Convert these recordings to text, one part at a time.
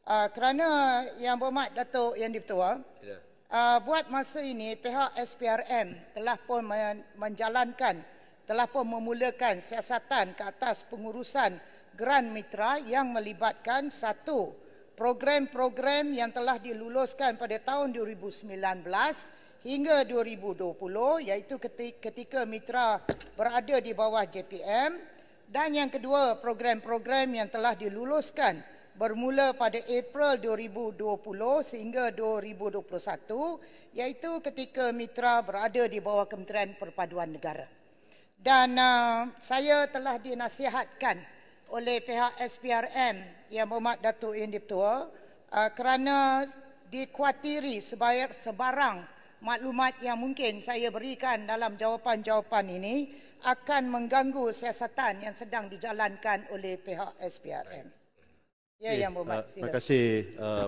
Kerana Yang Berhormat Datuk Yang di-Pertua, buat masa ini pihak SPRM telah pun memulakan siasatan ke atas pengurusan Geran Mitra yang melibatkan satu, program-program yang telah diluluskan pada tahun 2019 hingga 2020, iaitu ketika mitra berada di bawah JPM, dan yang kedua, program-program yang telah diluluskan bermula pada April 2020 sehingga 2021, iaitu ketika mitra berada di bawah Kementerian Perpaduan Negara. Dan saya telah dinasihatkan oleh pihak SPRM Yang Berhormat Datuk Yang di-Pertua kerana dikhawatiri sebarang maklumat yang mungkin saya berikan dalam jawapan-jawapan ini akan mengganggu siasatan yang sedang dijalankan oleh pihak SPRM. Ya, Yang Berhormat, sila. Terima kasih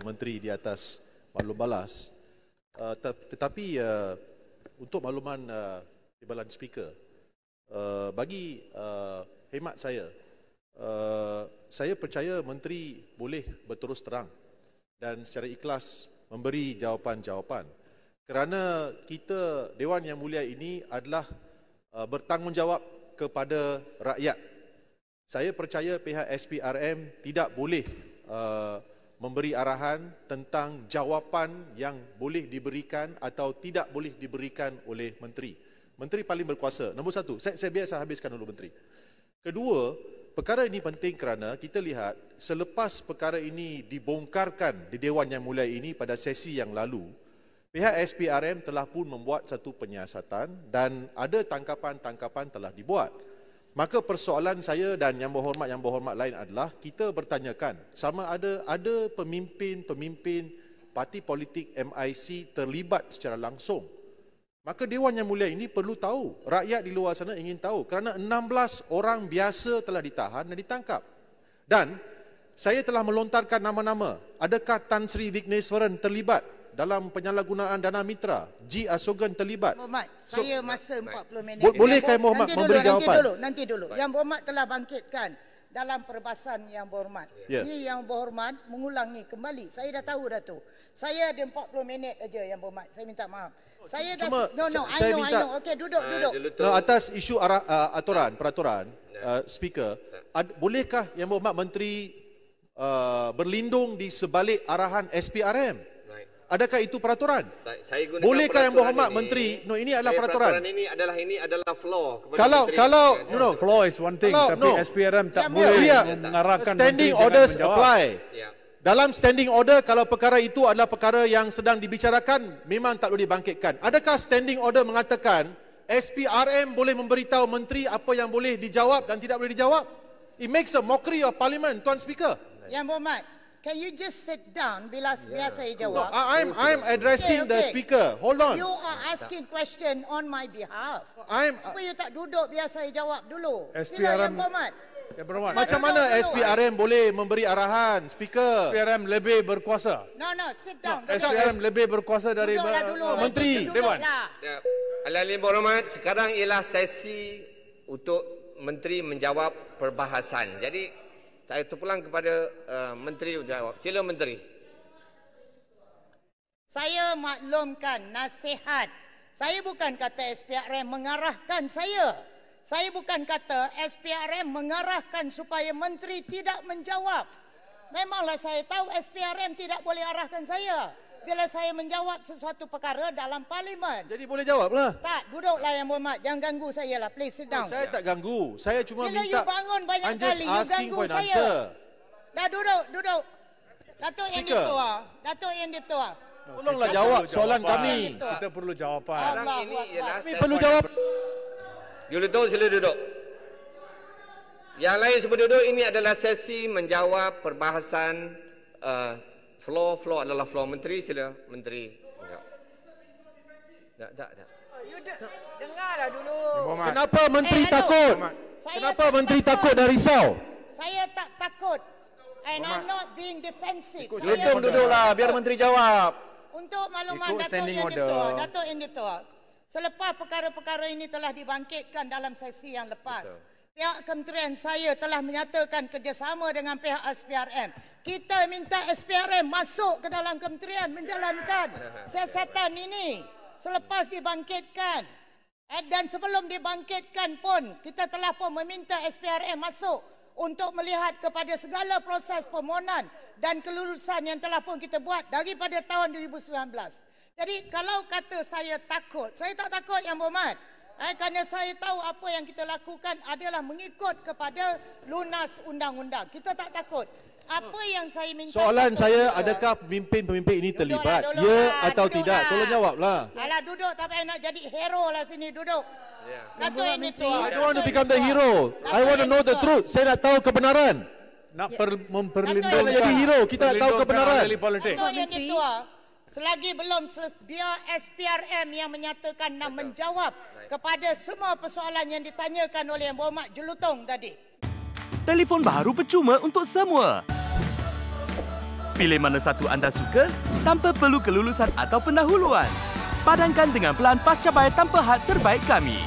Menteri di atas maklum balas. Tetapi untuk makluman Timbalan Speaker, bagi hemat saya percaya Menteri boleh berterus terang dan secara ikhlas memberi jawapan-jawapan. Kerana kita, Dewan Yang Mulia ini adalah bertanggungjawab kepada rakyat. Saya percaya pihak SPRM tidak boleh memberi arahan tentang jawapan yang boleh diberikan atau tidak boleh diberikan oleh Menteri. Menteri paling berkuasa. Nombor satu, saya biasa habiskan dulu Menteri. Kedua, perkara ini penting kerana kita lihat selepas perkara ini dibongkarkan di Dewan Yang Mulia ini pada sesi yang lalu, pihak SPRM telah pun membuat satu penyiasatan dan ada tangkapan-tangkapan telah dibuat. Maka persoalan saya dan yang berhormat lain adalah kita bertanyakan sama ada pemimpin-pemimpin parti politik MIC terlibat secara langsung. Maka Dewan Yang Mulia ini perlu tahu, rakyat di luar sana ingin tahu kerana 16 orang biasa telah ditahan dan ditangkap. Dan saya telah melontarkan nama-nama. Adakah Tan Sri Vigneswaran terlibat dalam penyalahgunaan dana mitra? G. Asogan terlibat? Berhormat, saya masa 40 minit. Bolehkah Yang Berhormat memberi jawapan? Nanti dulu. Yang Berhormat telah bangkitkan dalam perbahasan Yang Berhormat. Ini Yang Berhormat mengulangi kembali. Saya dah tahu dah tu. Saya ada 40 minit aja Yang Berhormat. Saya minta maaf. Saya dah I know. Okey, duduk. Atas isu peraturan, Speaker, bolehkah Yang Berhormat Menteri berlindung di sebalik arahan SPRM? Adakah itu peraturan? Bolehkah Yang Berhormat Menteri? Ini adalah peraturan. Ini adalah flaw. Kalau flaw is one thing, tapi SPRM tak boleh mengarahkan standing orders apply. Dalam standing order, kalau perkara itu adalah perkara yang sedang dibicarakan, memang tak boleh dibangkitkan. Adakah standing order mengatakan SPRM boleh memberitahu Menteri apa yang boleh dijawab dan tidak boleh dijawab? It makes a mockery of Parliament, Tuan Speaker. Yang Berhormat, can you just sit down biar saya jawab? No, I'm addressing the Speaker. Hold on. You are asking question on my behalf. Apa you tak duduk biar saya jawab dulu? Sila Yang Berhormat. Macam mana SPRM boleh memberi arahan, Speaker? SPRM lebih berkuasa. No, sit down. SPRM lebih berkuasa dari Menteri. Dewan. Yang Berhormat, sekarang ialah sesi untuk Menteri menjawab perbahasan. Jadi saya terpulang kepada Menteri menjawab. Sila Menteri. Saya maklumkan nasihat. Saya bukan kata SPRM mengarahkan saya. Saya bukan kata SPRM mengarahkan supaya Menteri tidak menjawab. Memanglah saya tahu SPRM tidak boleh arahkan saya bila saya menjawab sesuatu perkara dalam Parlimen. Jadi boleh jawablah. Tak, duduklah Yang Berhormat. Jangan ganggu saya lah. Please sit down. Saya tak ganggu. Saya cuma bila minta. You bangun banyak kali, you ganggu saya. Dah duduk. Datuk Yang di-Pertua. Tolonglah jawab soalan kami. Kita perlu jawapan. Sekarang ini ialah Kami perlu jawab. Sila duduk. Yang lain semua duduk. Ini adalah sesi menjawab perbahasan floor adalah floor. Menteri, sila Menteri. Tak. Dengarlah dulu. Kenapa Menteri takut? Kenapa Menteri takut dan risau? Saya tak takut. And I'm not being defensive. Duduklah biar Menteri jawab. Untuk makluman Datuk Yang di-Pertua. Selepas perkara-perkara ini telah dibangkitkan dalam sesi yang lepas. Pihak kementerian saya telah menyatakan kerjasama dengan pihak SPRM. Kita minta SPRM masuk ke dalam kementerian menjalankan siasatan ini selepas dibangkitkan. Dan sebelum dibangkitkan pun, kita telah pun meminta SPRM masuk untuk melihat kepada segala proses permohonan dan kelulusan yang telah pun kita buat daripada tahun 2019. Jadi kalau kata saya takut, saya tak takut Yang Berhormat. Kerana saya tahu apa yang kita lakukan adalah mengikut kepada lunas undang-undang. Kita tak takut. Apa yang saya minta... Soalan saya, adakah pemimpin-pemimpin ini terlibat? Ya atau tidak? Tolong jawablah. Alah, duduk. Tak payah nak jadi hero lah sini. Duduk. Datuk ini I don't want to become the hero. I want to know the truth. Saya nak tahu kebenaran. Nak memperlindungkan. Kita nak jadi hero. Kita nak tahu kebenaran. Datuk yang ditua, selagi belum biar SPRM yang menyatakan dan menjawab kepada semua persoalan yang ditanyakan oleh Yang Berhormat Jelutong tadi. Telefon baharu percuma untuk semua. Pilih mana satu anda suka tanpa perlu kelulusan atau pendahuluan. Padankan dengan pelan pascabayar tanpa had terbaik kami.